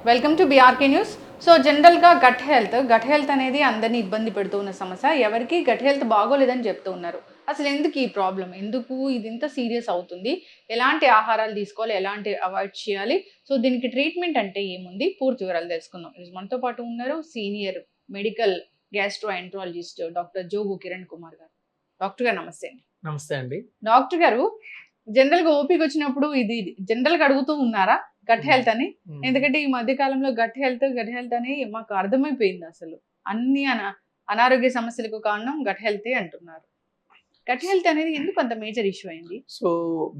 Welcome to BRK news. So జనరల్గా gut health అనేది అందరినీ ఇబ్బంది పెడుతూ ఉన్న సమస్య. ఎవరికి గట్ హెల్త్ బాగోలేదని చెప్తూ ఉన్నారు. అసలు ఎందుకు ఈ ప్రాబ్లం, ఎందుకు ఇది ఇంత సీరియస్ అవుతుంది, ఎలాంటి ఆహారాలు తీసుకోవాలి, ఎలాంటి అవాయిడ్ చేయాలి, సో దీనికి ట్రీట్మెంట్ అంటే ఏముంది, పూర్తి వివరాలు తెలుసుకుందాం. ఈరోజు మనతో పాటు ఉన్నారు senior medical gastroenterologist doctor Jogu Kiran Kumar గారు. డాక్టర్ గారు నమస్తే అండి. నమస్తే అండి. డాక్టర్ గారు, జనరల్గా ఓపీకి వచ్చినప్పుడు ఇది జనరల్గా అడుగుతూ ఉన్నారా గట్ హెల్త్ అని? ఎందుకంటే ఈ మధ్య కాలంలో గట్ హెల్త్ అని మాకు అర్థమైపోయింది. అసలు అన్ని అనారోగ్య సమస్యలకు కారణం గట్ హెల్తే అంటున్నారు. గట్ హెల్త్ అనేది ఎందుకు అంత మేజర్ ఇష్యూ అయింది? సో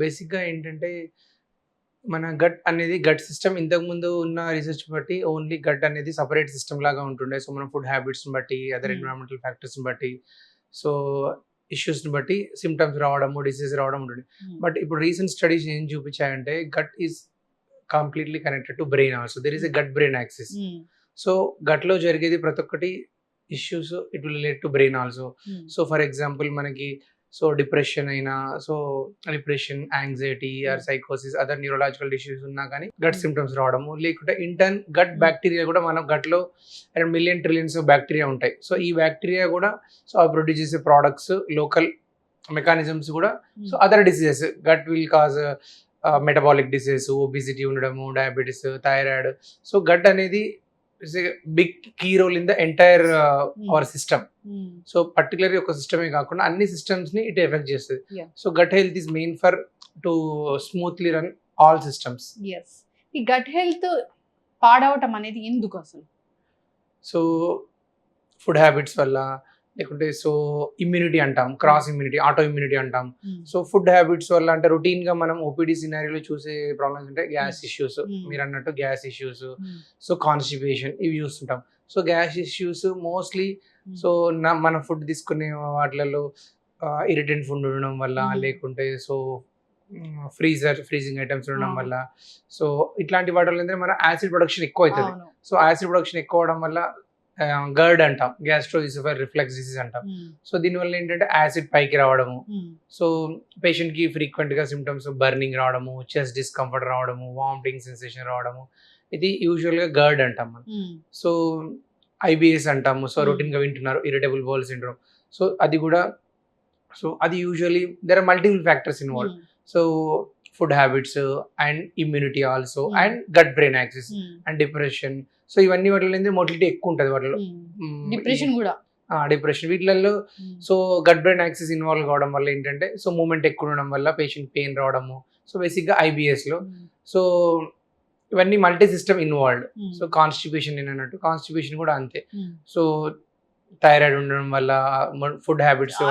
బేసిక్గా ఏంటంటే మన గట్ అనేది గట్ సిస్టమ్ ఇంతకు ముందు ఉన్న రీసెర్చ్ బట్టి ఓన్లీ గట్ అనేది సపరేట్ సిస్టమ్ లాగా ఉంటుండే. సో మన ఫుడ్ హ్యాబిట్స్ని బట్టి, అదర్ ఎన్విరాన్మెంటల్ ఫ్యాక్టర్స్ని బట్టి, సో ఇష్యూస్ని బట్టి సిమ్టమ్స్ రావడము, డిసీజ్ రావడం ఉంటుంది. బట్ ఇప్పుడు రీసెంట్ స్టడీస్ ఏం చూపించాయంటే gut is completely connected to brain also. There is a gut brain axis. So గట్లో జరిగేది ప్రతి ఒక్కటి issues it will relate to brain also. So for example మనకి సో డిప్రెషన్ అయినా, సో డిప్రెషన్, యాంగ్జైటీ ఆర్ సైకోసిస్, other neurological issues ఉన్నా కానీ gut symptoms రావడము, లేకుంటే ఇంటర్న్ గట్ బ్యాక్టీరియా కూడా మన గట్లో అరౌండ్ మిలియన్ ట్రిలియన్స్ బ్యాక్టీరియా ఉంటాయి. సో ఈ బ్యాక్టీరియా కూడా సో అవి ప్రొడ్యూస్ చేసే ప్రోడక్ట్స్, లోకల్ మెకానిజమ్స్ కూడా so other diseases gut will cause metabolic diseases, obesity ఉండడము, డయాబెటీస్, థైరాయిడ్. సో గట్ అనేది big key role in the entire our system. So particularly ఒక సిస్టమే కాకుండా అన్ని సిస్టమ్స్ ని ఇట్ ఎఫెక్ట్ చేస్తుంది. So gut health is main for to smoothly run all systems. ఈ gut health పాడవటం అనేది ఎందుకు అసలు? సో ఫుడ్ హ్యాబిట్స్ వల్ల, లేకుంటే సో ఇమ్యూనిటీ అంటాం, క్రాస్ ఇమ్యూనిటీ, ఆటో ఇమ్యూనిటీ అంటాం. సో ఫుడ్ హ్యాబిట్స్ వల్ల అంటే రొటీన్ గా మనం ఓపీడీ సినారియోలో చూసే ప్రాబ్లమ్స్ అంటే గ్యాస్ ఇష్యూస్, మీరు అన్నట్టు గ్యాస్ ఇష్యూస్, సో కాన్స్టిపేషన్, ఇవి చూస్తుంటాం. So gas issues mostly so మన ఫుడ్ తీసుకునే వాటిలలో ఇరిటెంట్ ఫుడ్ ఉండడం వల్ల, లేకుంటే సో ఫ్రీజింగ్ ఐటమ్స్ ఉండడం వల్ల, సో ఇట్లాంటి వాటి వల్ల మన యాసిడ్ ప్రొడక్షన్ ఎక్కువ అవుతుంది. సో యాసిడ్ ప్రొడక్షన్ ఎక్కువ అవడం వల్ల గర్డ్ అంటాం, గ్యాస్ట్రోఇసోఫేజియల్ రిఫ్లక్స్ డిసీజ్ అంటాం. సో దీనివల్ల ఏంటంటే యాసిడ్ పైకి రావడము, సో పేషెంట్ కి ఫ్రీక్వెంట్ గా సిమ్టమ్స్ బర్నింగ్ రావడము, చెస్ట్ డిస్కంఫర్ట్ రావడము, వామిటింగ్ సెన్సేషన్ రావడము, ఇది యూజువల్ గా గర్డ్ అంటాం మనం. సో ఐబిఎస్ అంటాము, సో రొటీన్ గా వింటున్నారు, ఇరిటబుల్ బౌల్ సిండ్రోమ్. సో అది కూడా, సో అది usually there are multiple factors involve. So food habits and immunity also, and gut brain axis and depression. So ఇవన్నీ వాటిలో మోటిలిటీ ఎక్కువ ఉంటుంది వాటిలో. డిప్రెషన్ కూడా, డిప్రెషన్ వీటిలలో so gut brain axis involve కావడం వల్ల ఏంటంటే సో మూమెంట్ ఎక్కువ ఉండడం వల్ల పేషెంట్ పెయిన్ రావడము. సో బేసిక్గా ఐబిఎస్ లో సో ఇవన్నీ multi system involved. So constipation నేను అన్నట్టు కాన్స్టిపేషన్ కూడా అంతే. సో థైరాయిడ్ ఉండడం వల్ల, ఫుడ్ హ్యాబిట్స్,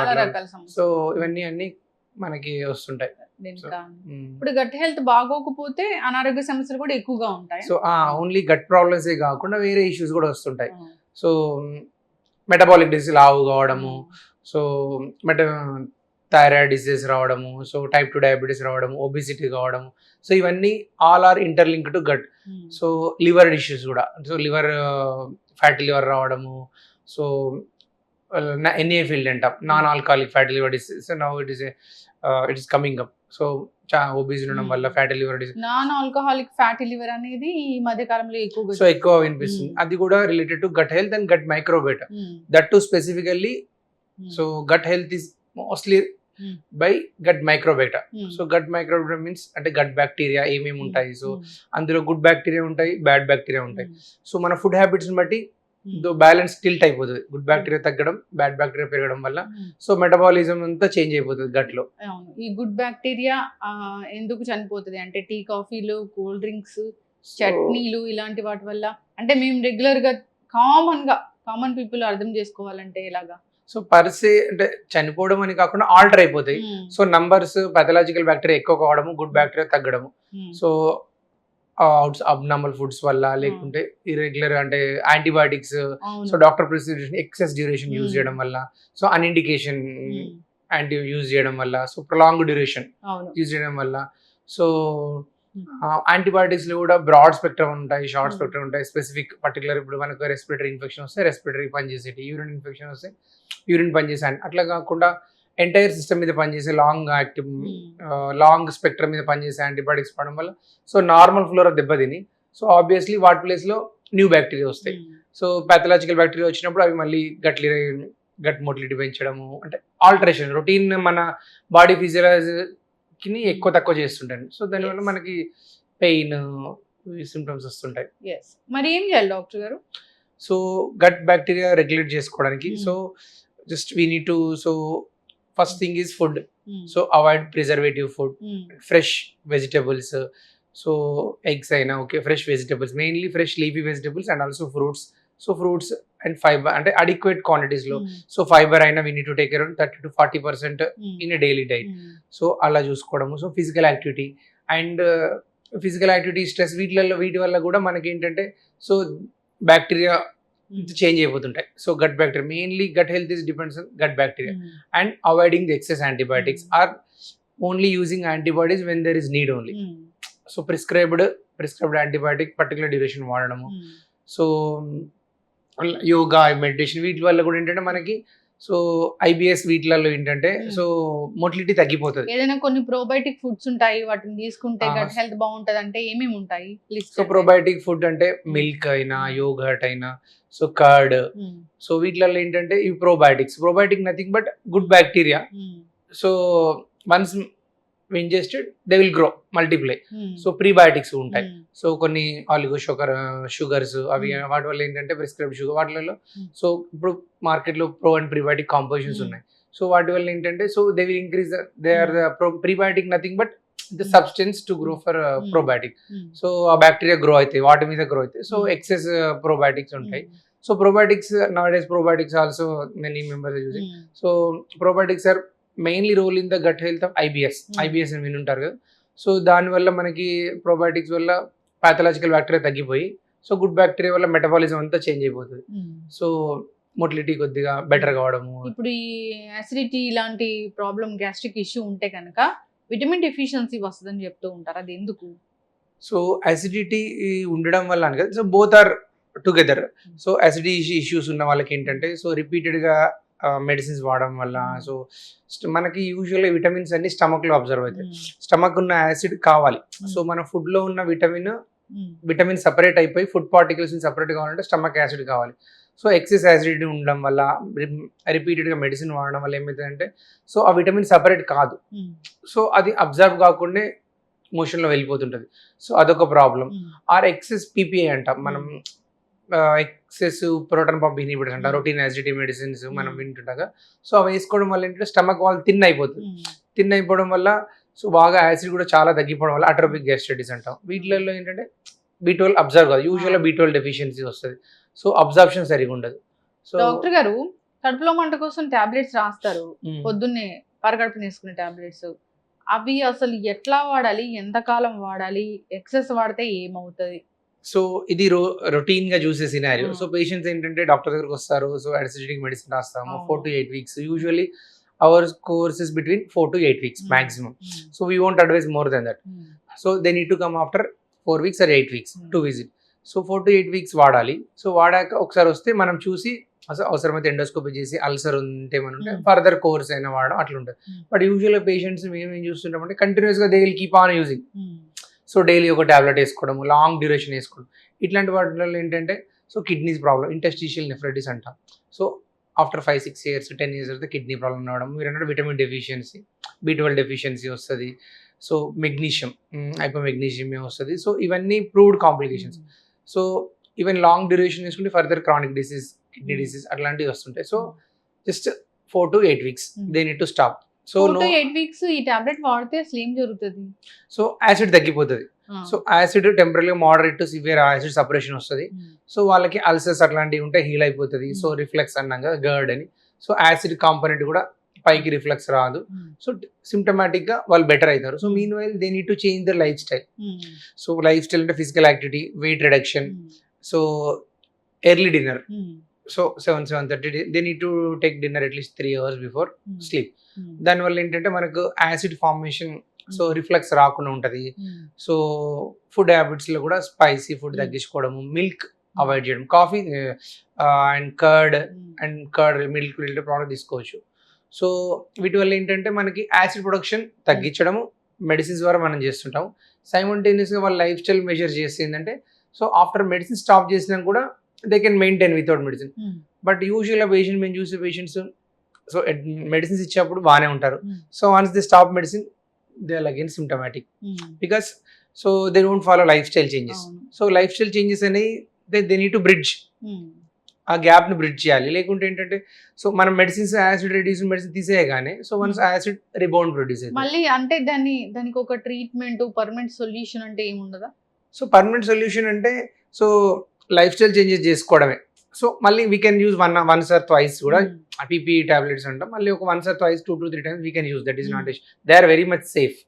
సో ఇవన్నీ అన్ని మనకి వస్తుంటాయి. ఇప్పుడు గట్ హెల్త్ బాగోకపోతే అనారోగ్య సమస్యలు కూడా ఎక్కువగా ఉంటాయి. సో ఓన్లీ గట్ ప్రాబ్లమ్స్ కాకుండా వేరే ఇష్యూస్ కూడా వస్తుంటాయి. సో మెటబాలిక్ డిసీజ్, లావు కావడము, సో థైరాయిడ్ డిసీజ్ రావడము, సో టైప్ 2 డయాబెటీస్ రావడము, ఒబిసిటీ కావడము. సో ఇవన్నీ all are interlink to gut. So liver issues కూడా, సో లివర్ ఫ్యాటీ లివర్ రావడము, సో NAFLD అంటాం, non alcoholic fatty liver disease. So now it is coming up. So obesity ఉండడం వల్ల fatty liver disease, non alcoholic fatty liver అనేది ఈ మధ్య కాలంలో ఎక్కువ వినిపిస్తుంది. అది కూడా related to gut health and gut microbiota. That to specifically so gut health is mostly by gut microbiota. So gut microbiota means అంటే గట్ బ్యాక్టీరియా ఏమేమి ఉంటాయి. సో అందులో గుడ్ బ్యాక్టీరియా ఉంటాయి, బ్యాడ్ బ్యాక్టీరియా ఉంటాయి. సో మన ఫుడ్ హ్యాబిట్స్ బట్టి balance tilt అయిపోతుంది. Good bacteria తగ్గడం, బ్యాడ్ బ్యాక్టీరియా పెరగడం వల్ల సో మెటబాలిజం అంతా చేంజ్ అయిపోతుంది గట్ లో. ఈ గుడ్ బ్యాక్టీరియా ఎందుకు చనిపోతుంది అంటే టీ, కాఫీలు, కూల్ డ్రింక్స్, చట్నీలు ఇలాంటి వాటి వల్ల? అంటే మేము రెగ్యులర్ గా కామన్ పీపుల్ అర్థం చేసుకోవాలంటే ఎలాగా? సో పర్సే అంటే చనిపోవడం అని కాకుండా ఆల్టర్ అయిపోతాయి. సో నంబర్స్, పాథలాజికల్ బ్యాక్టీరియా ఎక్కువ కావడము, గుడ్ బ్యాక్టీరియా తగ్గడము. సో అబ్నార్మల్ ఫుడ్స్ వల్ల, లేకుంటే ఇర్రెగ్యులర్ అంటే antibiotics, so doctor prescription excess duration use చేయడం వల్ల, సో అన్ఇండికేషన్ యాంటీ యూజ్ చేయడం వల్ల, సో ప్రొలాంగ్ డ్యూరేషన్ యూజ్ చేయడం వల్ల. సో యాంటీబయాటిక్స్ లో కూడా బ్రాడ్ స్పెక్ట్రమ్ ఉంటాయి, షార్ట్ స్పెక్ట్రమ్ ఉంటాయి, స్పెసిఫిక్ పర్టికులర్. ఇప్పుడు మనకు రెస్పిరేటరీ ఇన్ఫెక్షన్ వస్తే రెస్పిరేటరీ పనిచేసేటి, యూరిన్ ఇన్ఫెక్షన్ వస్తే యూరిన్ పనిచేసే, అట్లా కాకుండా ఎంటైర్ సిస్టమ్ మీద పనిచేసే లాంగ్ స్పెక్ట్రమ్ మీద పనిచేసే యాంటీబయాటిక్స్ పడడం వల్ల సో నార్మల్ ఫ్లోరా దెబ్బతిని సో ఆబ్వియస్లీ వాటి ప్లేస్లో న్యూ బ్యాక్టీరియా వస్తాయి. సో పాథలాజికల్ బ్యాక్టీరియా వచ్చినప్పుడు అవి మళ్ళీ గట్ మోటిలిటీ పెంచడము, అంటే ఆల్టరేషన్ రొటీన్ మన బాడీ ఫిజియలాజీని ఎక్కువ తక్కువ చేస్తుంటాయి. సో దానివల్ల మనకి పెయిన్ సిమ్టమ్స్ వస్తుంటాయి. మరి ఏం చేయాలి డాక్టర్ గారు? సో గట్ బ్యాక్టీరియా రెగ్యులేట్ చేసుకోవడానికి so just we need to so first thing is food. So avoid preservative food, fresh vegetables. So eggs అయినా okay, fresh vegetables, mainly fresh leafy vegetables and also fruits. So fruits and fibre అంటే adequate క్వాంటిటీస్లో. So fibre అయినా we need to take around 30 to 40% in a daily diet. So అలా చూసుకోవడము. So physical activity and physical activity, stress, వీటి వల్ల కూడా మనకి ఏంటంటే సో బ్యాక్టీరియా చేంజ్ అయిపోతుంటాయి. So gut bacteria, mainly gut health is depends on gut bacteria. And avoiding the excess antibiotics or only using antibodies when there is need only. So prescribed antibiotic particular duration వాడడము. So yoga, meditation, వీటి వల్ల కూడా ఏంటంటే మనకి so IBS వీటిలలో ఏంటంటే so motility తగ్గిపోతుంది. ఏదైనా కొన్ని ప్రోబయోటిక్ ఫుడ్స్ ఉంటాయి, వాటిని తీసుకుంటే గట్ హెల్త్ బాగుంటది అంటే ఏమేమి ఉంటాయి? సో ప్రోబయోటిక్ ఫుడ్ అంటే మిల్క్ అయినా, యోగర్ట్ అయినా, సో కర్డ్. సో వీటిలలో ఏంటంటే ఇవి probiotic nothing but good bacteria. So once ingested they will grow, multiply. So prebiotics ఉంటాయి. సో కొన్ని ఆలిగో షుగర్స్ అవి, వాటి వల్ల ఏంటంటే ప్రిస్క్రైబ్ షుగర్ వాటిలలో. సో ఇప్పుడు మార్కెట్లో ప్రో అండ్ ప్రీబయాటిక్ కాంపోజిషన్స్ ఉన్నాయి. సో వాటి వల్ల ఏంటంటే so they will increase they are prebiotic nothing but the substance to grow for probiotic. So ఆ బ్యాక్టీరియా గ్రో అవుతాయి, వాటి మీద గ్రో అవుతాయి. సో ఎక్సెస్ ప్రోబయాటిక్స్ ఉంటాయి. So probiotics nowadays, probiotics also many members are using. So probiotics are mainly role in the gut health of IBS అని వినుంటారు కదా. So దానివల్ల మనకి probiotics వల్ల పాథలాజికల్ బ్యాక్టీరియా తగ్గిపోయి సో గుడ్ బ్యాక్టీరియా వల్ల మెటబాలిజం అంతా చేంజ్ అయిపోతుంది. సో మొటిలిటీ కొద్దిగా బెటర్ కావడము. ఇప్పుడు ఈ అసిడిటీ ఇలాంటి ప్రాబ్లం, గ్యాస్ట్రిక్ ఇష్యూ ఉంటే కనుక విటమిన్ డెఫిషియన్సీ వస్తుందని చెప్తూ ఉంటారు, అది ఎందుకు? సో అసిడిటీ ఉండడం వల్ల అని కదా, so both are together. So acidity issues ఉన్న వాళ్ళకి ఏంటంటే సో రిపీటెడ్గా మెడిసిన్స్ వాడడం వల్ల సో మనకి యూజువల్గా విటమిన్స్ అన్ని స్టమక్లో అబ్జర్వ్ అవుతాయి. స్టమక్ ఉన్న యాసిడ్ కావాలి. సో మన ఫుడ్లో ఉన్న విటమిన్ సపరేట్ అయిపోయి ఫుడ్ పార్టికల్స్ సపరేట్ కావాలంటే స్టమక్ యాసిడ్ కావాలి. సో ఎక్సెస్ యాసిడిటీ ఉండడం వల్ల రిపీటెడ్గా మెడిసిన్ వాడడం వల్ల ఏమవుతుందంటే సో ఆ విటమిన్ సపరేట్ కాదు. సో అది అబ్జర్వ్ కాకుండా మోషన్లో వెళ్ళిపోతుంటుంది. సో అదొక ప్రాబ్లం. ఆర్ ఎక్సెస్ పీపీఐ అంటాం మనం, ఎక్సెస్ ప్రోటాన్ పంప్ ఇన్హిబిటర్స్ అంటారు, రొటీన్ యాసిడిటీ మెడిసిన్స్ మనం వింటుండగా. సో అవి వేసుకోవడం వల్ల ఏంటంటే స్టమక్ వాళ్ళు థిన్ అయిపోతుంది. థిన్ అయిపోవడం వల్ల సో బాగా యాసిడ్ కూడా చాలా తగ్గిపోవడం వల్ల అట్రోపిక్ గ్యాస్ట్రైటిస్ అంటాం. వీటిలలో ఏంటంటే B12 అబ్జర్వ్ కాదు, యూజువల్గా B12 డెఫిషియన్సీ వస్తుంది. సో అబ్జర్ప్షన్ సరిగా ఉండదు. సో డాక్టర్ గారు కడుపులో మంట కోసం టాబ్లెట్స్ రాస్తారు, పొద్దున్నే పరగడుపున వేసుకునే టాబ్లెట్స్, అవి అసలు ఎట్లా వాడాలి, ఎంతకాలం వాడాలి, ఎక్సెస్ వాడితే ఏమవుతుంది? సో ఇది రొటీన్ గా చూసే సినారియో. సో పేషెంట్స్ ఏంటంటే డాక్టర్ దగ్గరకు వస్తారు. సో అసిడిటిక్ మెడిసిన్ రాస్తాము 4 to 8 weeks. Usually hour course is between 4 to 8 weeks maximum. So we won't advise more than that. So they need to come after 4 weeks or 8 weeks to visit. So 4 to 8 weeks వాడాలి. So వాడాక ఒకసారి వస్తే మనం చూసి అసలు అవసరమైతే endoscopy చేసి ulcer ఉంటే మనం ఫర్దర్ కోర్స్ అయినా వాడడం అట్లా ఉంటుంది. బట్ యూజువల్గా పేషెంట్స్ మేము ఏం చూస్తుంటామంటే కంటిన్యూస్గా they will keep on using. So daily ఒక టాబ్లెట్ వేసుకోవడము, లాంగ్ డ్యూరేషన్ వేసుకోవడం, ఇట్లాంటి వాటిలో ఏంటంటే so kidneys problem, interstitial nephritis అంటాం. సో ఆఫ్టర్ 5-6 years 10 years అయితే కిడ్నీ ప్రాబ్లం రావడం, మీరు అన్నట్టు విటమిన్ డెఫిషియన్సీ, B12 డెఫిషియన్సీ వస్తుంది. సో మెగ్నీషియం, హైపోమెగ్నీషియం వస్తుంది. సో ఇవన్నీ proved complications. So even long duration తీసుకుంటే further chronic disease, kidney disease అట్లాంటివి వస్తుంటాయి. So just 4 to 8 weeks they need to stop. So 4 to 8 weeks ఈ టాబ్లెట్ వాడితే అసలు ఏం జరుగుతుంది? సో యాసిడ్ తగ్గిపోతుంది. సో యాసిడ్ టెంపరీగా moderate to severe acid separation వస్తుంది. సో వాళ్ళకి అల్సర్స్ అట్లాంటివి ఉంటే హీల్ అయిపోతుంది. సో రిఫ్లెక్స్ అన్నాం కదా, గర్డ్ అని. సో యాసిడ్ కాంపోనెంట్ కూడా పైకి రిఫ్లెక్స్ రాదు. సో సిమ్టమాటిక్ గా వాళ్ళు బెటర్ అవుతారు. So meanwhile they need to change their lifestyle. So lifestyle అంటే physical activity, weight reduction, so early dinner. So 7-7:30 they need to take dinner at least 3 hours before sleep. దానివల్ల ఏంటంటే మనకు acid formation, so reflex రాకుండా ఉంటుంది. So food హ్యాబిట్స్లో కూడా spicy food తగ్గించుకోవడము, milk avoid చేయడం, coffee and curd milk related product తీసుకోవచ్చు. So వీటి వల్ల ఏంటంటే మనకి యాసిడ్ ప్రొడక్షన్ తగ్గించడము మెడిసిన్స్ ద్వారా మనం చేస్తుంటాము. సైమల్టేనియస్గా వాళ్ళ లైఫ్ స్టైల్ మెజర్ చేస్తే ఏంటంటే సో ఆఫ్టర్ మెడిసిన్ స్టాప్ చేసినా కూడా they can maintain without medicine. But యూజువల్గా పేషెంట్ మేము చూసే పేషెంట్స్ సో మెడిసిన్స్ ఇచ్చేప్పుడు బాగానే ఉంటారు. So once they stop medicine they are again symptomatic because so they don't follow lifestyle changes. So lifestyle changes అనేవి they need to bridge, ఆ గ్యాప్ని bridge చేయాలి. లేకుంటే ఏంటంటే సో మనం మెడిసిన్స్ యాసిడ్ రెడ్యూస్ మెడిసిన్ తీసేయగానే so once acid rebound produce అవుతుంది. మళ్ళీ అంటే దానికి ఒక ట్రీట్మెంట్ పర్మనెంట్ సొల్యూషన్ అంటే ఏముండదా? సో పర్మనెంట్ సొల్యూషన్ అంటే సో లైఫ్ స్టైల్ చేంజెస్ చేసుకోవడమే. సో మళ్ళీ we can use once or twice కూడా పీపీ టాబ్లెట్స్ అంటాం. మళ్ళీ ఒక once or twice 2 to 3 times we can use. That is not they are very much safe.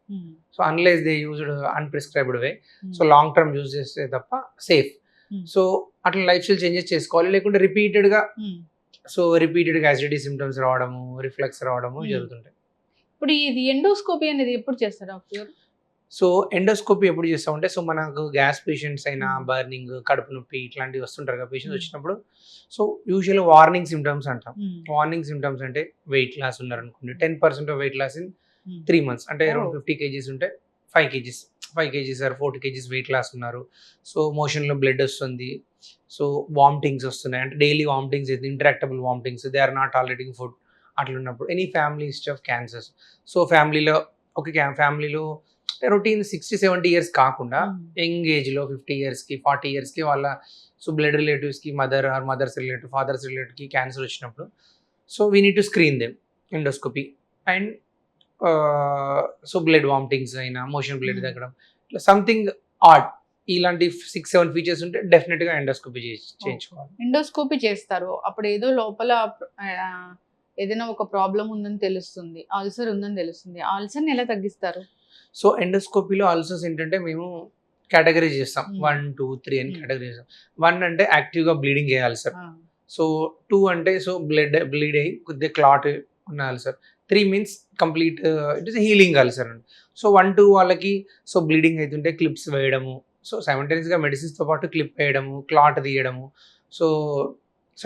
So unless they used unprescribed way, so long term use చేస్తే తప్ప safe. So అట్లా lifestyle changes చేసుకోవాలి. లేకుంటే రిపీటెడ్గా acidity symptoms రావడము, reflex రావడము జరుగుతుంటాయి. ఇప్పుడు ఇది ఎండోస్కోపీ అనేది ఎప్పుడు చేస్తారు డాక్టర్ గారు? సో ఎండోస్కోపీ ఎప్పుడు చేస్తామంటే సో మనకు గ్యాస్ పేషెంట్స్ అయినా బర్నింగ్, కడుపు నొప్పి ఇట్లాంటివి వస్తుంటారు కదా పేషెంట్స్ వచ్చినప్పుడు. సో యూజువల్గా వార్నింగ్ సిమ్టమ్స్ అంటాం. వార్నింగ్ సిమ్టమ్స్ అంటే వెయిట్ లాస్ ఉన్నారనుకోండి, 10% of weight loss in 3 months, అంటే అరౌండ్ 50 kgs ఉంటే 5 kgs or 40 kgs weight loss ఉన్నారు. సో మోషన్లో బ్లడ్ వస్తుంది, సో వామిటింగ్స్ వస్తున్నాయి, అంటే డైలీ వామిటింగ్స్ అయితే intractable vomitings, they are not tolerating food. అట్లా ఉన్నప్పుడు any family history of cancers. So ఫ్యామిలీలో ఫ్యామిలీలో రొటీన్ 60-70 years కాకుండా యంగ్ ఏజ్లో 50 yearsకి 40 yearsకి వాళ్ళ సో బ్లడ్ రిలేటివ్స్కి మదర్స్ రిలేటివ్, ఫాదర్స్ రిలేటివ్కి క్యాన్సర్ వచ్చినప్పుడు so we need to screen them endoscopy. And so blood vomitings అయినా, మోషన్ బ్లడ్ తగ్గడం, ఇట్లా సంథింగ్ ఆడ్ ఇలాంటి 6-7 ఫీచర్స్ ఉంటే డెఫినెట్గా ఎండోస్కోపీ చేయించుకోవాలి. ఎండోస్కోపీ చేస్తారు, అప్పుడు ఏదో లోపల ఏదైనా ఒక ప్రాబ్లం ఉందని తెలుస్తుంది, అల్సర్ ఉందని తెలుస్తుంది. అల్సర్ని ఎలా తగ్గిస్తారు? సో ఎండోస్కోపీలో అల్సర్స్ ఏంటంటే మేము కేటగరైజ్ చేస్తాం, 1, 2, 3 అని కేటగరైజ్ చేస్తాం. 1 అంటే యాక్టివ్గా బ్లీడింగ్ అయ్యే అల్సర్. సో 2 అంటే సో బ్లీడ్ అయ్యి కొద్దిగా క్లాట్ ఉన్న ulcer. 3 means complete it is healing ulcer అండి. సో 1, 2 వాళ్ళకి సో బ్లీడింగ్ అవుతుంటే క్లిప్స్ వేయడము, సో సైమల్టేనియస్గా మెడిసిన్స్తో పాటు క్లిప్ వేయడము, క్లాట్ తీయడము, సో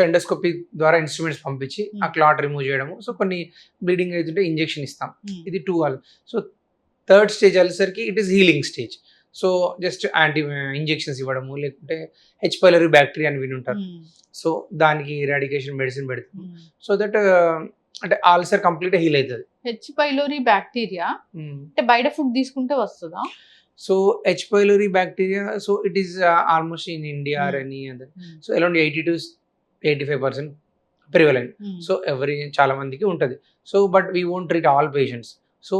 ఎండోస్కోపీ ద్వారా ఇన్స్ట్రుమెంట్స్ పంపించి ఆ క్లాట్ రిమూవ్ చేయడము. సో కొన్ని బ్లీడింగ్ అవుతుంటే ఇంజెక్షన్ ఇస్తాం. ఇది 2 సో థర్డ్ స్టేజ్ అల్సర్కి it is healing stage. So just injections ఇవ్వడము, లేకుంటే హెచ్ పైలోరీ బ్యాక్టీరియా అని వినుంటారు. సో దానికి ఇరాడికేషన్ మెడిసిన్ పెడతాం. సో దట్ అంటే అల్సర్ కంప్లీట్గా హీల్ అవుతుంది. హెచ్ పైలోరీ బ్యాక్టీరియా అంటే బయట ఫుడ్ తీసుకుంటే వస్తుందా? So H pylori bacteria so it is almost in India or any other so around 80 to 85% prevalent. So చాలా మందికి ఉంటుంది. So but we won't treat all patients. So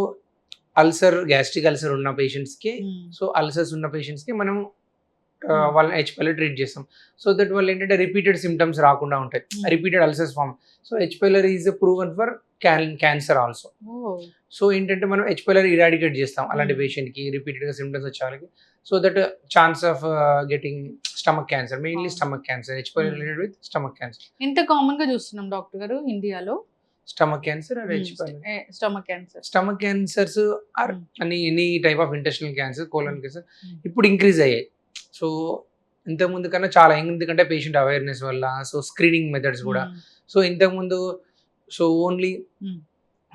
gastric ulcer ఉన్న పేషెంట్స్కి, so ulcers ఉన్న పేషెంట్స్కి మనం వాళ్ళని హెచ్ పైలోరీ ట్రీట్ చేస్తాం. సో దట్ వాళ్ళు ఏంటంటే రిపీటెడ్ సిమ్టమ్స్ రాకుండా ఉంటాయి, repeated ulcers form. So H pylori is proven for cancer also. So ఏంటంటే మనం హెచ్ పైలోరీ ఇరాడికేట్ చేస్తాం అలాంటి పేషెంట్కి, రిపీటెడ్గా సిమ్టమ్స్ వచ్చే వాళ్ళకి. So that chance of getting stomach cancer, mainly stomach cancer, H pylori related with stomach cancer. ఎంత కామన్గా చూస్తున్నాం డాక్టర్ గారు ఇండియాలో stomach cancer R H pylori? Stomach cancers or any type of intestinal cancer, colon cancer ఇప్పుడు increase అయ్యాయి. So ఇంతకుముందు కన్నా చాలా, ఎందుకంటే పేషెంట్ అవేర్నెస్ వల్ల, సో స్క్రీనింగ్ మెథడ్స్ కూడా. సో ఇంతకుముందు సో ఓన్లీ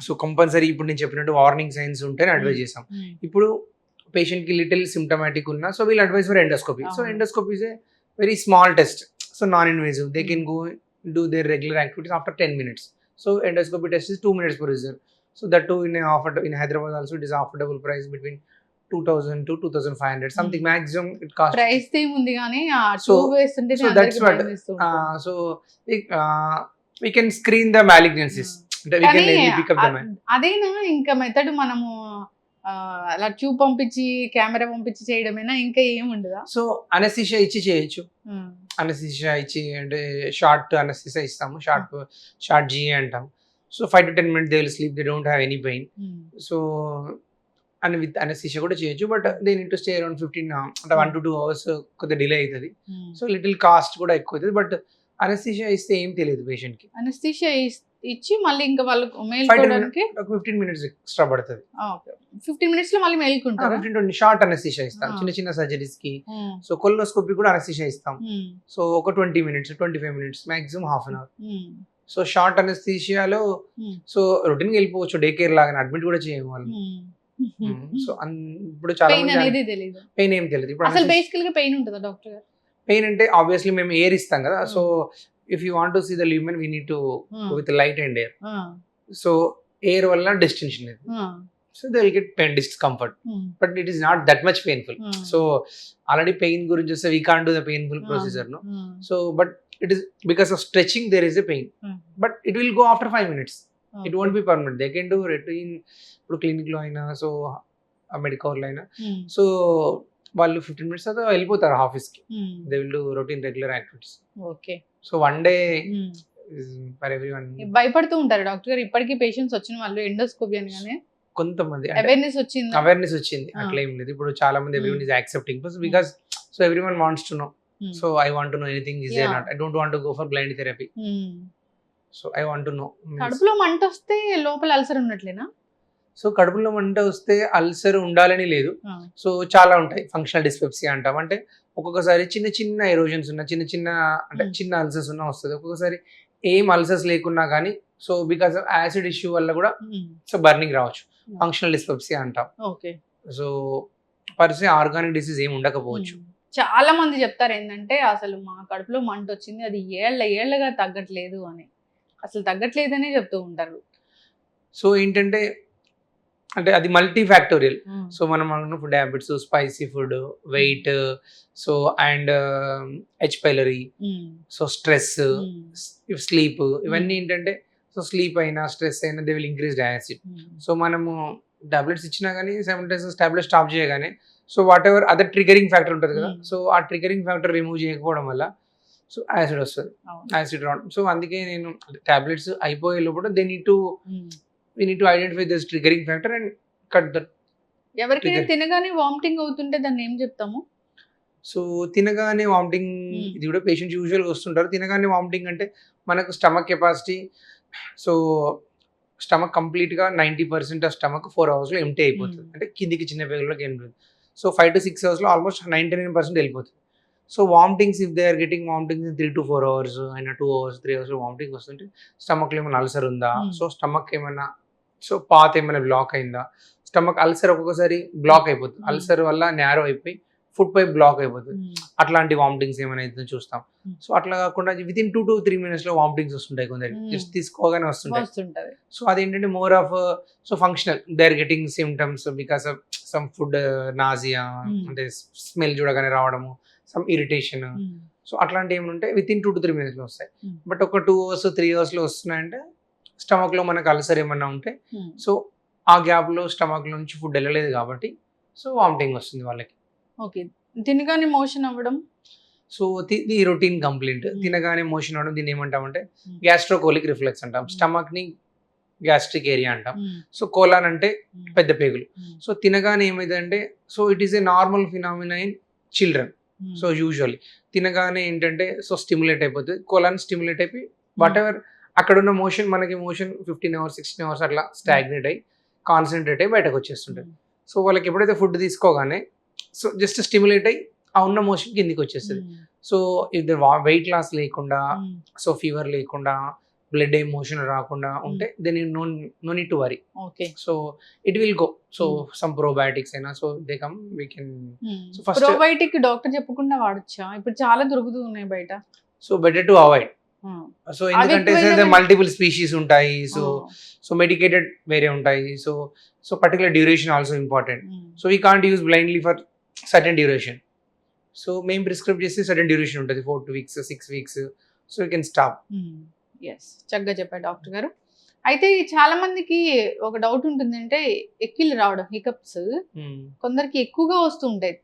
సో కంపల్సరీ ఇప్పుడు నేను చెప్పినట్టు వార్నింగ్ సైన్స్ ఉంటేనే అడ్వైజ్ చేస్తాం. ఇప్పుడు పేషెంట్కి లిటిల్ సిమ్టమాటిక్ ఉన్నా so we'll advise for endoscopy. So endoscopy is a very small test, so non invasive, they can go do their regular activities after 10 minutes. So endoscopy test is 2 minutes procedure. So that too in Hyderabad also it is affordable price between 2000 to 2500 something maximum it costs. Price ఏముంది కానీ ఆ 2 వేస్తుంటే so that's what so we can screen the malignancies. We can pick up them. అదేనా ఇంకా method మనము అలా tube పంపించి camera పంపించి చేయడమేనా, ఇంకా ఏముండదా? సో అనస్థీషియా ఇచ్చి చేయొచ్చు. అనస్థీషియా ఇచ్చి అంటే షార్ట్ అనస్థీషియా ఇస్తాము, షార్ట్ జీ అంటాం. So 5 to 10 minutes they will sleep, they don't have any pain. So and with anaesthesia కూడా చేయొచ్చు. But they need to stay around 15 అంటే 1 to 2 hours కొద్దిగా డిలే అవుతుంది. సో లిటిల్ కాస్ట్ కూడా ఎక్కువ అవుతుంది. బట్ అనస్థీషియా ఇస్తే ఏం తెలియదు పేషెంట్కి. అనస్థీషియా ఇచ్చి మళ్ళీ ఇంకా వాళ్ళకి మేల్కోవడానికి 15 minutes ఎక్స్ట్రా పడుతుంది. 15 minutes లో మళ్ళీ మేల్కుంటారు. 15-20 షార్ట్ అనస్థీషియా ఇస్తాం చిన్న సర్జరీస్ కి. సో కొలోనోస్కోపీ కూడా అనస్థీషియా ఇస్తాం. సో ఒక 20 minutes 25 minutes maximum half an hour. So short అనస్థీషియాలో సో రొటీన్ గా వెళ్ళిపోవచ్చు, డే కేర్ లాగా అడ్మిట్ కూడా చేయము వాళ్ళు. సో ఇప్పుడు చాలా పెయిన్ అనేది తెలియదు, పెయిన్ ఏం తెలియదు. ఇప్పుడు అసలు బేసికల్ గా పెయిన్ ఉంటుందా డాక్టర్ గారు? పెయిన్ అంటే ఆబ్వియస్లీ మేము ఎయిర్ ఇస్తాం కదా, so if you want to see the lumen we need to with light and air. So air వల్ల డిస్టెన్షన్ ఇది, so they will get pain discomfort, but it is not that much painful. So already pain గురించి వస్తే we can't do the painful procedure no. So but it is because of stretching there is a pain, but it will go after 5 minutes. It won't B permanent. They can do routine, ఇప్పుడు clinic లో అయినా so medical అయినా so వాళ్ళు 15 minutes తర్వాత వెళ్ళిపోతారు office కి. They will do routine regular activities. Okay. So one day for everyone. భయపడుతూ ఉంటారు డాక్టర్ గారు ఇప్పటికీ పేషెంట్స్ వచ్చిన వాళ్ళు ఎండోస్కోపీ అనగానే? కొంతమంది అవేర్నెస్ వచ్చింది. అవేర్నెస్ వచ్చింది, అట్లా ఏం లేదు. ఇప్పుడు చాలా మంది everyone is accepting because so everyone wants to know. So I want to know anything is there not. I don't want to go for blind therapy. So I want to know. కడుపులో మంట వస్తే లోపల ulcer ఉన్నట్లేనా? So కడుపులో మంట వస్తే ulcer ఉండాలని లేదు. So చాలా ఉంటాయి. ఫంక్షనల్ డిస్పెప్సియా అంటాం, అంటే ఒక్కొక్కసారి చిన్న చిన్న ఎరోజన్స్ ఉన్న చిన్న చిన్న అంటే చిన్న అల్సర్స్ ఉన్న వస్తుంది. ఒక్కొక్కసారి ఏం అల్సర్స్ లేకున్నా కానీ so because of acid issue వల్ల కూడా సో బర్నింగ్ రావచ్చు. ఫంక్షనల్ డిస్పెప్సియా అంటాం. Okay. So per se organic disease ఏమి ఉండకపోవచ్చు. చాలా మంది చెప్తారు ఏంటంటే అసలు మా కడుపులో మంట వచ్చింది, అది ఏళ్ళగా తగ్గట్లేదు అని. అసలు తగ్గట్లేదనే చెప్తూ ఉంటారు. సో ఏంటంటే అంటే అది మల్టీ ఫ్యాక్టోరియల్. సో మనం food habits, spicy food, weight, so and H pylori, so stress, sleep, ఇవన్నీ ఏంటంటే సో స్లీప్ అయినా స్ట్రెస్ అయినా they will increase acid. So మనము టాబ్లెట్స్ ఇచ్చినా కానీ 7 days టాబ్లెట్ స్టాప్ చేయగానే so whatever other triggering factor ఉంటుంది కదా, సో ఆ ట్రిగరింగ్ ఫ్యాక్టర్ రిమూవ్ చేయకపోవడం వల్ల సో యాసిడ్ వస్తుంది, యాసిడ్ రావడం. సో అందుకే నేను టాబ్లెట్స్ అయిపోయే లోపల they need to we need to identify this triggering factor and cut that. ఎవరికైనా తినగానే వామిటింగ్ అవుతుంటే దాన్ని ఏం చెప్తాము? సో తినగానే వామిటింగ్, ఇది కూడా పేషెంట్స్ యూజువల్గా వస్తుంటారు. తినగానే వామిటింగ్ అంటే మనకు స్టమక్ కెపాసిటీ, సో స్టమక్ కంప్లీట్గా 90% ఆఫ్ స్టమక్ 4 hours ఎంటీ అయిపోతుంది. అంటే కిందికి చిన్న పేగుల్లోకి ఎంటుంది. సో 5 to 6 hours ఆల్మోస్ట్ 99% వెళ్ళిపోతుంది. So vomitings if they are getting vomitings in 3 to 4 hours అయినా 2 hours 3 hours వామిటింగ్ వస్తుంటే స్టమక్లో ఏమైనా అల్సర్ ఉందా, సో స్టమక్ ఏమైనా సో పాత్ ఏమైనా బ్లాక్ అయిందా. స్టమక్ అల్సర్ ఒక్కొక్కసారి బ్లాక్ అయిపోతుంది, అల్సర్ వల్ల నేరో అయిపోయి ఫుడ్ పైప్ బ్లాక్ అయిపోతుంది. అట్లాంటి వామిటింగ్స్ ఏమైనా అయితే చూస్తాం. సో అట్లా కాకుండా వితిన్ 2 to 3 minutes లో వామిటింగ్స్ వస్తుంటాయి, కొందరికి జస్ట్ తీసుకోగానే వస్తుంటాయి. సో అదేంటంటే more of so functional, they are getting symptoms because of some food nausea, అంటే స్మెల్ చూడగానే రావడము, సమ్ ఇరిటేషన్. సో అట్లాంటి ఏమైనా ఉంటే వితిన్ 2 to 3 minutes లో వస్తాయి. బట్ ఒక 2 hours 3 hours లో వస్తున్నాయంటే స్టమక్ లో మనకు అల్సర్ ఏమన్నా ఉంటే సో ఆ గ్యాప్ లో స్టమక్ నుంచి ఫుడ్ వెళ్ళలేదు కాబట్టి సో వామిటింగ్ వస్తుంది వాళ్ళకి. ఓకే. తినగానే మోషన్ అవ్వడం, సో ఇది రొటీన్ కంప్లైంట్. తినగానే మోషన్ అవ్వడం, దీన్ని ఏమంటామంటే గ్యాస్ట్రోకోలిక్ రిఫ్లెక్స్ అంటాం. స్టమక్ ని గ్యాస్ట్రిక్ ఏరియా అంటాం. సో కోలాన్ అంటే పెద్ద పేగులు. సో తినగానే ఏమైందంటే so it is a normal phenomena in children. So usually తినగానే ఏంటంటే సో స్టిమ్యులేట్ అయిపోతుంది, కోలాన్ స్టిమ్యులేట్ అయిపోయి వాట్ ఎవర్ అక్కడ ఉన్న మోషన్, మనకి మోషన్ 15 hours 16 hours అట్లా స్టాగ్నేట్ అయ్యి కాన్సన్ట్రేట్ అయ్యి బయటకు వచ్చేస్తుంటుంది. సో వాళ్ళకి ఎప్పుడైతే ఫుడ్ తీసుకోగానే సో జస్ట్ స్టిమ్యులేట్ అయ్యి ఆ ఉన్న మోషన్ కిందికి వచ్చేస్తుంది. సో ఇది వెయిట్ లాస్ లేకుండా, సో ఫీవర్ లేకుండా, బ్లడ్ మోషన్ రాకుండా ఉంటే then no need to worry. So it will go. So some probiotics అయినా so they come we can. So first probiotic doctor చెప్పకుండా వాడొచ్చా? ఇప్పుడు చాలా దొరుకుతూ ఉన్నాయి బయట. So better to avoid. So ఎందుకంటే మల్టిపుల్ స్పీషీస్ ఉంటాయి. సో సో మెడికేటెడ్ వేరే ఉంటాయి. So so particular duration also important. So we can't use blindly for certain duration. So మేము ప్రిస్క్రైబ్ చేస్తే సర్టెన్ డ్యూరేషన్ ఉంటుంది, 4 weeks 6 weeks. So you can stop. Yes, చక్కగా చెప్పారు doctor గారు. అయితే చాలా మందికి ఒక డౌట్ ఉంటుంది, అంటే ఎక్కిళ్ళు రావడం, హికప్స్ కొందరికి ఎక్కువగా వస్తూ ఉంటాయి.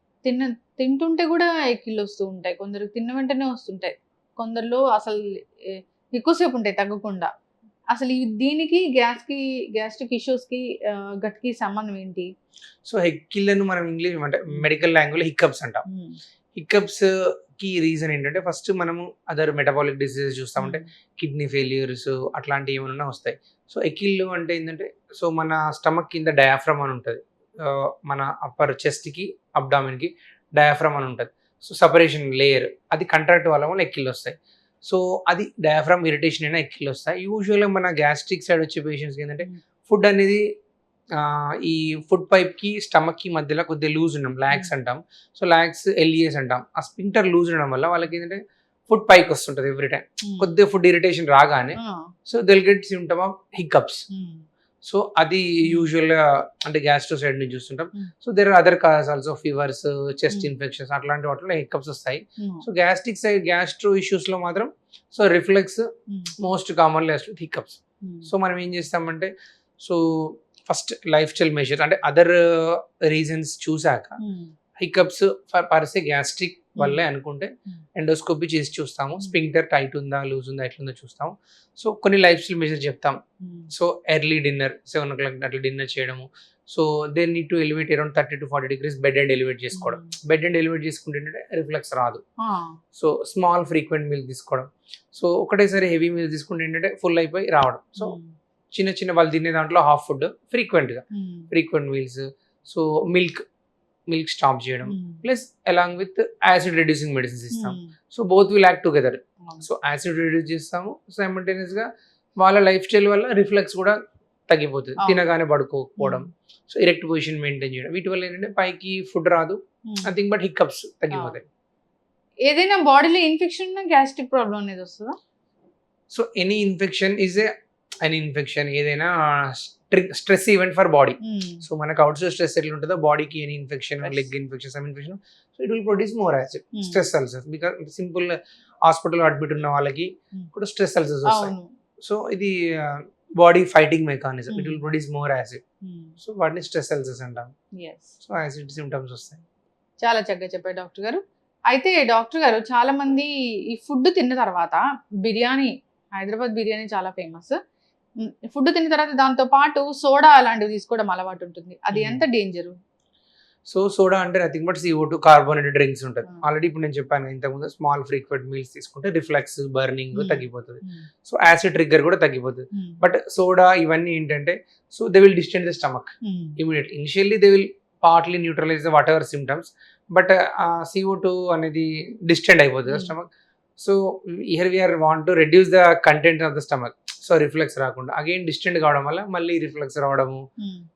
తింటుంటే కూడా ఎక్కిళ్ళు వస్తూ ఉంటాయి, కొందరికి తిన్న వెంటనే వస్తుంటాయి, కొందరిలో అసలు ఎక్కువసేపు ఉంటాయి తగ్గకుండా. అసలు దీనికి గ్యాస్ట్రిక్ ఇష్యూస్ కి గట్ కి సంబంధం ఏంటి? సో ఎక్కిళ్ళను మనం ఇంగ్లీష్ అంటే మెడికల్ లాంగ్వేజ్ హికప్స్ అంటాం. హికప్స్ కి రీజన్ ఏంటంటే ఫస్ట్ మనము అదర్ మెటబాలిక్ డిసీజెస్ చూస్తామంటే కిడ్నీ ఫెయిల్యూర్స్ అట్లాంటివి ఏమైనా వస్తాయి. సో ఎక్కిళ్ళు అంటే ఏంటంటే సో మన స్టమక్ కింద డయాఫ్రమ్ అని ఉంటుంది, మన అప్పర్ చెస్ట్కి అబ్డామిన్కి డయాఫ్రమ్ అని ఉంటుంది. సో సపరేషన్ లేయర్ అది కంట్రాక్ట్ వల్ల ఎక్కిళ్ళు వస్తాయి. సో అది డయాఫ్రమ్ ఇరిటేషన్ అయినా ఎక్కిళ్ళు వస్తాయి. యూజువల్గా మన గ్యాస్ట్రిక్ సైడ్ వచ్చే పేషెంట్స్కి ఏంటంటే ఫుడ్ అనేది ఈ ఫుడ్ పైప్ కి స్టమక్ కి మధ్యలో కొద్దిగా లూజ్ ఉండడం లాక్స్ అంటాం. సో లాక్స్ ఎల్ఈఎస్ అంటాం. ఆ స్పింటర్ లూజ్ ఉండడం వల్ల వాళ్ళకి ఏంటంటే ఫుడ్ పైకి వస్తుంటది ఎవ్రీ టైం. కొద్దిగా ఫుడ్ ఇరిటేషన్ రాగానే so they'll get symptom of hiccups. So అది యూజువల్ గా అంటే గ్యాస్ట్రో సైడ్ నుంచి చూస్తుంటాం. So there are other cause also fevers, chest infections అట్లాంటి వాటిలో హికప్స్ వస్తాయి. So gastric side gastro issues లో మాత్రం so reflex most commonly hiccups. So మనం ఏం చేస్తామంటే so first life style measure అంటే అదర్ రీజన్స్ చూసాక హికప్స్ పర్సే గ్యాస్ట్రిక్ వల్లే అనుకుంటే ఎండోస్కోపీ చేసి చూస్తాము. స్పింక్టర్ టైట్ ఉందా, లూజ్ ఉందా, ఎట్లుందో చూస్తాము. సో కొన్ని లైఫ్ స్టైల్ మెజర్ చెప్తాం. సో ఎర్లీ డిన్నర్ 7 o'clock అట్లా డిన్నర్ చేయడము. So they need to elevate around 30 to 40 degrees bed and elevate చేసుకోవడం. బెడ్ అండ్ ఎలివేట్ చేసుకుంటే రిఫ్లెక్స్ రాదు. సో స్మాల్ ఫ్రీక్వెంట్ మీల్ తీసుకోవడం. సో ఒకటేసారి హెవీ మీల్ తీసుకుంటే ఏంటంటే ఫుల్ అయిపోయి రావడం. సో చిన్న చిన్న వాళ్ళు తినే దాంట్లో half food frequent meals. So milk stop చేయడం plus along with acid reducing medicines ఇస్తాం. So both will act together. So acid reduce చేస్తాము, సైమల్టేనియస్ గా వాళ్ళ లైఫ్ స్టైల్ వల్ల రిఫ్లెక్స్ కూడా తగ్గిపోతుంది. తినగానే పడుకోకపోవడం, సో ఇరెక్ట్ పొజిషన్ మెయింటైన్ చేయడం, వీటి వల్ల ఏంటంటే పైకి ఫుడ్ రాదు, నథింగ్ బట్ హికప్స్ తగ్గిపోతాయి. ఏదైనా బాడీలో ఇన్ఫెక్షన్ ఉన్నా గ్యాస్ట్రిక్ ప్రాబ్లం అనేది వస్తుందా? సో ఎనీ ఇన్ఫెక్షన్ ఏదైనా stress event for body. So మనకు అవుట్సైడ్ స్ట్రెస్ ఎట్లా ఉంటుందో బాడీకి any infection, leg infection, some infection, so it will produce more acid, stress ulcers. Because simple hospital admit ఉన్న వాళ్ళకి కూడా స్ట్రెస్ అల్సర్స్ వస్తాయి. సో ఇది body fighting mechanism, it will produce more acid. So వాటిని stress ulcers అంటాం. So acid symptoms వస్తాయి. చాలా చక్కగా చెప్పారు డాక్టర్ గారు. అయితే డాక్టర్ గారు చాలా మంది ఈ ఫుడ్ తిన్న తర్వాత బిర్యానీ, హైదరాబాద్ బిర్యానీ చాలా ఫేమస్. ఫుడ్ తిన్న తర్వాత దాంతో పాటు సోడా అలాంటివి తీసుకోవడం అలవాటు ఉంటుంది. అది ఎంత డేంజరు? సో సోడా అంటే nothing but CO2 carbonated drinks ఉంటుంది. ఆల్రెడీ ఇప్పుడు నేను చెప్పాను ఇంతకుముందు, స్మాల్ ఫ్రీక్వెంట్ మీల్స్ తీసుకుంటే రిఫ్లెక్స్, బర్నింగ్ తగ్గిపోతుంది. సో యాసిడ్ ట్రిగ్గర్ కూడా తగ్గిపోతుంది. బట్ సోడా ఇవన్నీ ఏంటంటే so they will distend the stomach immediately. Initially they will partly neutralise the whatever symptoms, but CO2 అనేది డిస్టెండ్ అయిపోతుంది stomach. So here we are want to reduce the content of the stomach. So reflex రాకుండా again distant కావడం వల్ల మళ్ళీ reflex రావడము,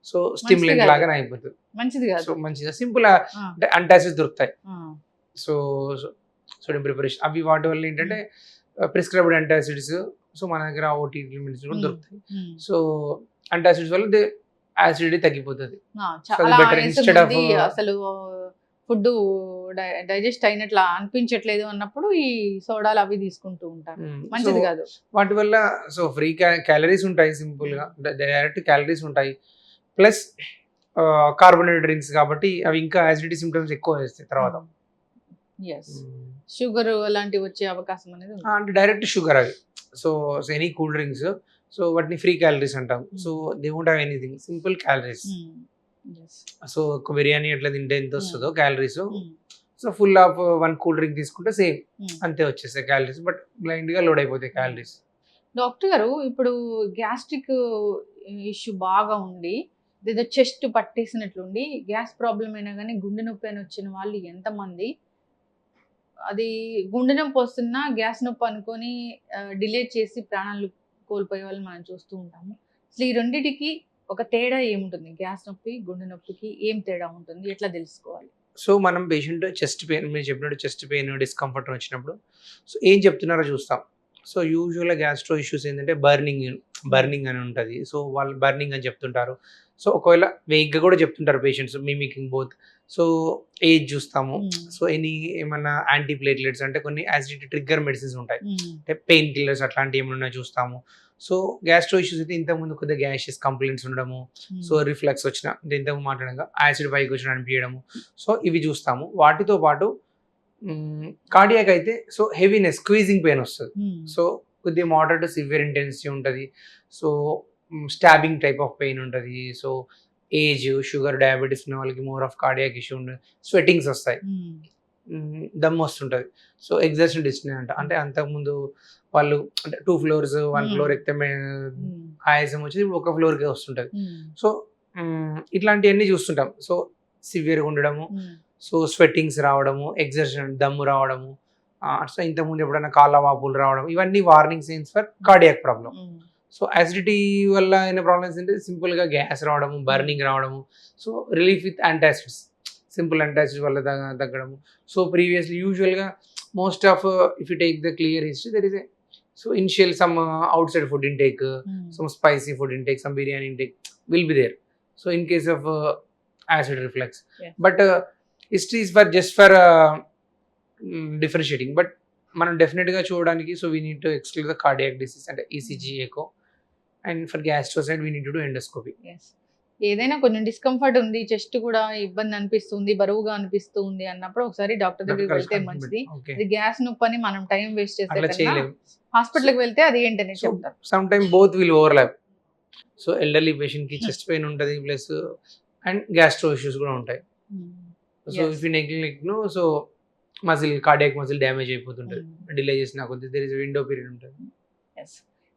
so stimulant లాగానే అయిపోతుంది. మంచిది కాదు. సో మంచిగా సింపుల్ అంటే అంటాసిడ్స్ దొరుకుతాయి. సో సోడియం ప్రిపరేషన్ అవి వాటి వల్ల ఏంటంటే ప్రిస్క్రైబ్డ్ అంటాసిడ్స్, సో మన దగ్గర OTT మెడిసిన్ కూడా దొరుకుతాయి. సో అంటాసిడ్స్ వల్ల యాసిడిటీ తగ్గిపోతుంది. అసలు ఫుడ్ డైజెస్ట్ అయినట్లా అనిపించట్లేదు అన్నప్పుడు ఈ సోడాలు అవి తీసుకుంటూ ఉంటారు. మంచిది కాదు. వాటి వల్ల సో ఫ్రీ క్యాలరీస్ ఉంటాయి, సింపుల్ గా డైరెక్ట్ క్యాలరీస్ ఉంటాయి, ప్లస్ కార్బోనేటెడ్ డ్రింక్స్ కాబట్టి అవి ఇంకా యాసిడిటీ సిమ్టమ్స్ ఎక్కువ వేస్తాయి తర్వాత. షుగర్ అలాంటివి వచ్చే అవకాశం అనేది అంటే డైరెక్ట్ షుగర్ అవి. So any cool drinks, so వాటిని ఫ్రీ క్యాలరీస్ అంటాం. So they won't have anything, simple calories. So ఒక బిర్యానీ ఎట్లా తింటే ఎంత వస్తుందో calories, so full of 1 cool drink తీసుకుంటే సేమ్ అంతే వచ్చేస్తాయి క్యాలరీస్, బట్ బ్లైండ్ గా లోడ్ అయిపోతాయి క్యాలరీస్. డాక్టర్ గారు, ఇప్పుడు గ్యాస్ట్రిక్ ఇష్యూ బాగా ఉండి ఏదో చెస్ట్ పట్టేసినట్లుండి గ్యాస్ ప్రాబ్లం అయినా కానీ గుండె నొప్పి అని వచ్చిన వాళ్ళు ఎంతమంది, అది గుండె నొప్పి వస్తున్నా గ్యాస్ నొప్పి అనుకొని డిలే చేసి ప్రాణాలు కోల్పోయే వాళ్ళు మనం చూస్తూ ఉంటాము. అసలు ఈ రెండింటికి ఒక తేడా ఏముంటుంది? గ్యాస్ నొప్పి, గుండె నొప్పికి ఏం తేడా ఉంటుంది, ఎట్లా తెలుసుకోవాలి? సో మనం పేషెంట్ చెస్ట్ పెయిన్, మీరు చెప్పినట్టు చెస్ట్ పెయిన్, డిస్కంఫర్ట్ వచ్చినప్పుడు సో ఏం చెప్తున్నారో చూస్తాం. సో యూజువల్గా గ్యాస్ట్రో ఇష్యూస్ ఏంటంటే బర్నింగ్ అని ఉంటుంది. సో వాళ్ళు బర్నింగ్ అని చెప్తుంటారు. సో ఒకవేళ వేగ్గా కూడా చెప్తుంటారు patients, mimicking both. So age చూస్తాము. సో ఏమన్నా యాంటీ ప్లేట్లెట్స్ అంటే కొన్ని యాసిడిటీ ట్రిగ్గర్ మెడిసిన్స్ ఉంటాయి, అంటే పెయిన్ కిల్లర్స్ అట్లాంటివి ఏమన్నా చూస్తాము. సో గ్యాస్ట్రో ఇష్యూస్ అయితే ఇంతకుముందు కొద్దిగా గ్యాషెస్ కంప్లైంట్స్ ఉండడము, సో రిఫ్లెక్స్ వచ్చిన అంటే ఇంతకు మాట్లాడగా యాసిడ్ పైకి వచ్చిన అనిపించడము, సో ఇవి చూస్తాము. వాటితో పాటు కార్డియాక్ అయితే సో హెవీనెస్, స్క్వీజింగ్ పెయిన్ వస్తుంది. సో కొద్దిగా మోడరేట్ టు సివియర్ ఇంటెన్సిటీ ఉంటుంది. So stabbing type of pain ఉంటుంది. సో ఏజ్, షుగర్, డయాబెటీస్ ఉన్న వాళ్ళకి మోర్ ఆఫ్ కార్డియాక్ ఇష్యూ ఉంటుంది. స్వెటింగ్స్ వస్తాయి, దమ్ వస్తుంటుంది. సో ఎగ్జర్షన్ డిస్నే అంటే అంతకుముందు వాళ్ళు అంటే 2 floors 1 floor ఎక్కితే ఆయాసం వచ్చేది, ఇప్పుడు 1 floorకే వస్తుంటుంది. సో ఇట్లాంటివన్నీ చూస్తుంటాం. సో సివియర్గా ఉండడము, సో స్వెట్టింగ్స్ రావడము, ఎగ్జర్షన్ దమ్ము రావడము, సో ఇంతకుముందు ఎప్పుడైనా కాళ్ళ వాపులు రావడం, ఇవన్నీ warning signs for cardiac problem. So acidity వల్ల అయిన ప్రాబ్లమ్స్ అంటే సింపుల్గా గ్యాస్ రావడము, బర్నింగ్ రావడము. So relief with antacids, simple antacids వల్ల తగ్గడము. సో ప్రీవియస్లీ యూజువల్గా most of if you take the clear history there is a so initial some outside food intake, some spicy food intake, some biryani intake will be there. So in case of acid reflux, Yes. but history is for just for differentiating. But మనం డెఫినెట్గా చూడడానికి so we need to exclude the cardiac disease అంటే ECG echo, and for gastro side we need to do endoscopy. Yes. ఏదైనా కొంచెం discomfort ఉంది, chest కూడా ఇబ్బంది అనిపిస్తుంది, బరువుగా అనిపిస్తుంది అన్నప్పుడు ఒకసారి డాక్టర్ దగ్గరికి వెళ్తే మంచిది. ఓకే, ఇది గ్యాస్ నొప్పి అని మనం టైం వేస్ట్ చేసే అట్లా కన్నా చేయలేము. హాస్పిటల్కి వెళ్తే అది ఏంటనే సో చెప్తారు. Some time both will overlap. So elderly పేషెంట్కి చెస్ట్ పెయిన్ ఉంటుంది ప్లస్ అండ్ గ్యాస్ట్రో ఇష్యూస్ కూడా ఉంటాయి. So Yes. If you neglect no so muscle cardiac muscle damage అయిపోతుంటుంది. డిలే చేసినా కొద్ది దెర్ ఇస్ విండో పీరియడ్ ఉంటుంది. Yes.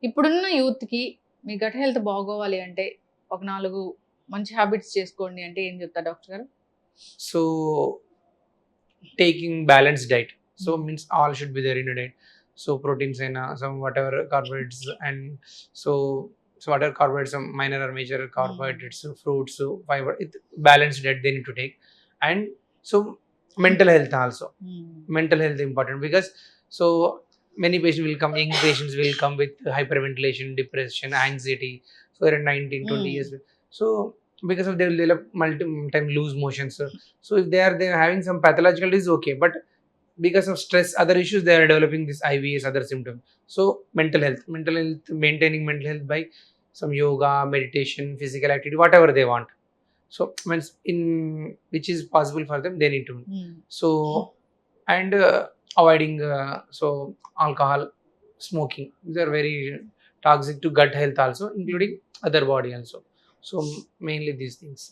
ఇప్పుడున్న యూత్కి మీ గట్ హెల్త్ బాగోవాలి అంటే ఒక 4 మంచి హ్యాబిట్స్ చేసుకోండి అంటే ఏం చెప్తారు డాక్టర్ గారు? So taking balance diet, so means all should be there in diet. So proteins అయినా some whatever carbohydrates and so whatever carbohydrates, minor or major carbohydrates, fruits, fibre, balanced diet they need to take. And so mental health also, mental health important because so many patients will come, young patients will come with hyperventilation, depression, anxiety. So they're 19-20 years, so because of they will develop multi-time loose motions. So if they are having some pathological disease, okay, but because of stress, other issues, they are developing this IBS, other symptoms. So mental health, maintaining mental health by some yoga, meditation, physical activity, whatever they want. So means in which is possible for them, they need to. So and avoiding so alcohol, smoking, these are very toxic to gut health also, including other body also. So mainly these things: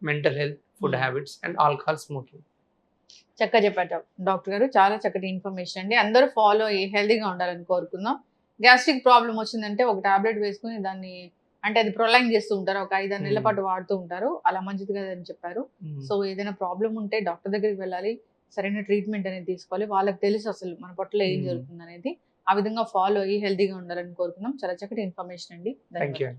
mental health, food habits, and alcohol, smoking. చక్కగా చెప్పారు doctor గారు, చాలా చక్కటి information అండి. అందరూ follow అయ్యి హెల్తీగా ఉండాలని కోరుకుందాం. గ్యాస్ట్రిక్ ప్రాబ్లం వచ్చిందంటే ఒక టాబ్లెట్ వేసుకుని దాన్ని అంటే అది ప్రొలాంగ్ చేస్తూ ఉంటారు, ఒక 5-6 నెలల పాటు వాడుతూ ఉంటారు, అలా మంచిది కదని చెప్పారు. సో ఏదైనా ప్రాబ్లం ఉంటే డాక్టర్ దగ్గరికి వెళ్ళాలి, సరైన ట్రీట్మెంట్ అనేది తీసుకోవాలి. వాళ్ళకి తెలుసు అసలు మన పొట్టలో ఏం జరుగుతుంది అనేది. ఆ విధంగా ఫాలో అయ్యి హెల్తీగా ఉండాలని కోరుకుందాం. చాలా చక్కటి ఇన్ఫర్మేషన్ అండి. Thank you.